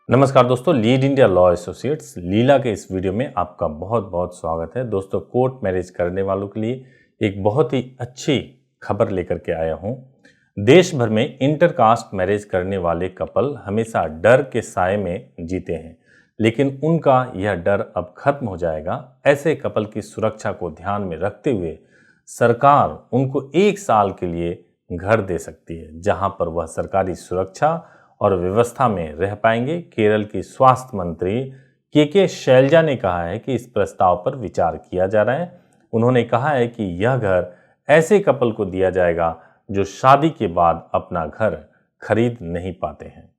नमस्कार दोस्तों, lead India law associates लीला के इस वीडियो में आपका बहुत बहुत स्वागत है। दोस्तों, कोर्ट मैरिज करने वालों के लिए एक बहुत ही अच्छी खबर लेकर के आया हूं। देश भर में इंटरकास्ट मैरिज करने वाले कपल हमेशा डर के साए में जीते हैं, लेकिन उनका यह डर अब खत्म हो जाएगा। ऐसे कपल की सुरक्षा को ध्यान में रखते हुए सरकार उनको 1 साल के लिए घर दे सकती है, जहां पर वह सरकारी सुरक्षा और व्यवस्था में रह पाएंगे। केरल की स्वास्थ्य मंत्री के शैलजा ने कहा है कि इस प्रस्ताव पर विचार किया जा रहा है। उन्होंने कहा है कि यह घर ऐसे कपल को दिया जाएगा जो शादी के बाद अपना घर खरीद नहीं पाते हैं।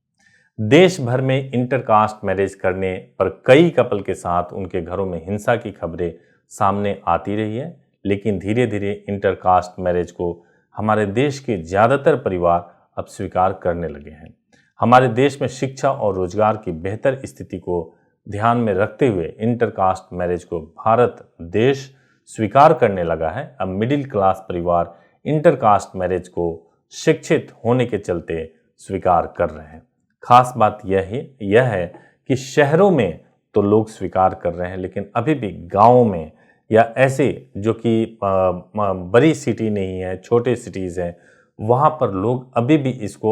देश भर में इंटरकास्ट मैरिज करने पर कई कपल के साथ उनके घरों में हिंसा की खबरें सामने आती रही है, लेकिन धीरे धीरे इंटरकास्ट मैरिज को हमारे देश के ज़्यादातर परिवार अब स्वीकार करने लगे हैं। हमारे देश में शिक्षा और रोजगार की बेहतर स्थिति को ध्यान में रखते हुए इंटरकास्ट मैरिज को भारत देश स्वीकार करने लगा है। अब मिडिल क्लास परिवार इंटरकास्ट मैरिज को शिक्षित होने के चलते स्वीकार कर रहे हैं। खास बात यह है कि शहरों में तो लोग स्वीकार कर रहे हैं, लेकिन अभी भी गाँवों में या ऐसे जो कि बड़ी सिटी नहीं है, छोटे सिटीज़ हैं, वहाँ पर लोग अभी भी इसको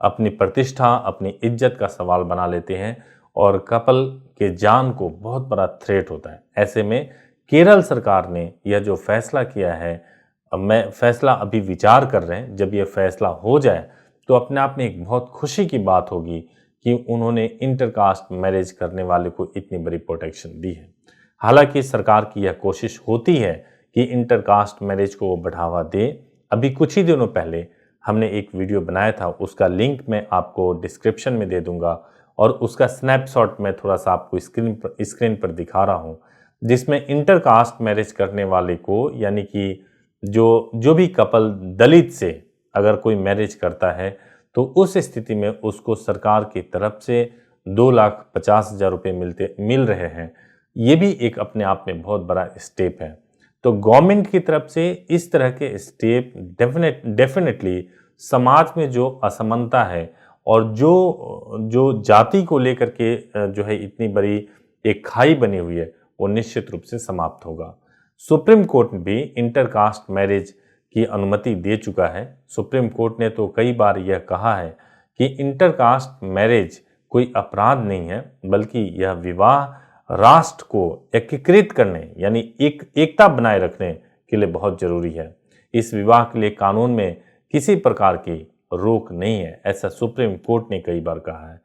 अपनी प्रतिष्ठा, अपनी इज्जत का सवाल बना लेते हैं और कपल के जान को बहुत बड़ा थ्रेट होता है। ऐसे में केरल सरकार ने यह जो फैसला किया है, मैं फैसला अभी विचार कर रहे हैं, जब यह फैसला हो जाए तो अपने आप में एक बहुत खुशी की बात होगी कि उन्होंने इंटरकास्ट मैरिज करने वाले को इतनी बड़ी प्रोटेक्शन दी है। हालांकि सरकार की यह कोशिश होती है कि इंटरकास्ट मैरिज को बढ़ावा दे। अभी कुछ ही दिनों पहले हमने एक वीडियो बनाया था, उसका लिंक मैं आपको डिस्क्रिप्शन में दे दूंगा और उसका स्नैपशॉट मैं थोड़ा सा आपको स्क्रीन पर दिखा रहा हूं, जिसमें इंटरकास्ट मैरिज करने वाले को, यानी कि जो भी कपल दलित से अगर कोई मैरिज करता है तो उस स्थिति में उसको सरकार की तरफ से 2,50,000 रुपये मिल रहे हैं। ये भी एक अपने आप में बहुत बड़ा स्टेप है। तो गवर्नमेंट की तरफ से इस तरह के स्टेप डेफिनेटली समाज में जो असमानता है और जो जाति को लेकर के जो है इतनी बड़ी एक खाई बनी हुई है, वो निश्चित रूप से समाप्त होगा। सुप्रीम कोर्ट भी इंटरकास्ट मैरिज की अनुमति दे चुका है। सुप्रीम कोर्ट ने तो कई बार यह कहा है कि इंटरकास्ट मैरिज कोई अपराध नहीं है, बल्कि यह विवाह राष्ट्र को एकीकृत करने यानी एकता बनाए रखने के लिए बहुत जरूरी है। इस विवाह के लिए कानून में किसी प्रकार की रोक नहीं है, ऐसा सुप्रीम कोर्ट ने कई बार कहा है।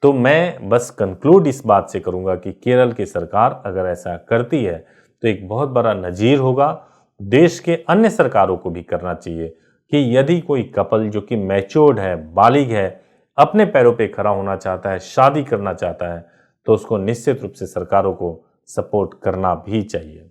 तो मैं बस कंक्लूड इस बात से करूंगा कि केरल की सरकार अगर ऐसा करती है तो एक बहुत बड़ा नजीर होगा। देश के अन्य सरकारों को भी करना चाहिए कि यदि कोई कपल जो कि मैच्योर्ड है, बालिग है, अपने पैरों पे खड़ा होना चाहता है, शादी करना चाहता है, तो उसको निश्चित रूप से सरकारों को सपोर्ट करना भी चाहिए।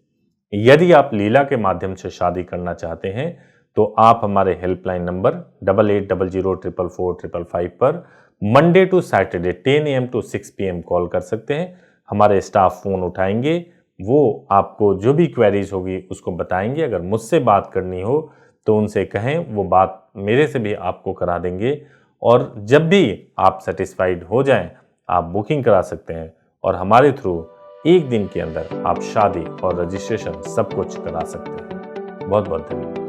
यदि आप लीला के माध्यम से शादी करना चाहते हैं तो आप हमारे हेल्पलाइन नंबर 8800444555 पर Monday to Saturday 10 AM to 6 PM call कर सकते हैं। हमारे स्टाफ फ़ोन उठाएंगे, वो आपको जो भी क्वेरीज होगी उसको बताएंगे। अगर मुझसे बात करनी हो तो उनसे कहें, वो बात मेरे से भी आपको करा देंगे। और जब भी आप सेटिस्फाइड हो जाएं, आप बुकिंग करा सकते हैं और हमारे थ्रू 1 दिन के अंदर आप शादी और रजिस्ट्रेशन सब कुछ करा सकते हैं। बहुत बहुत धन्यवाद।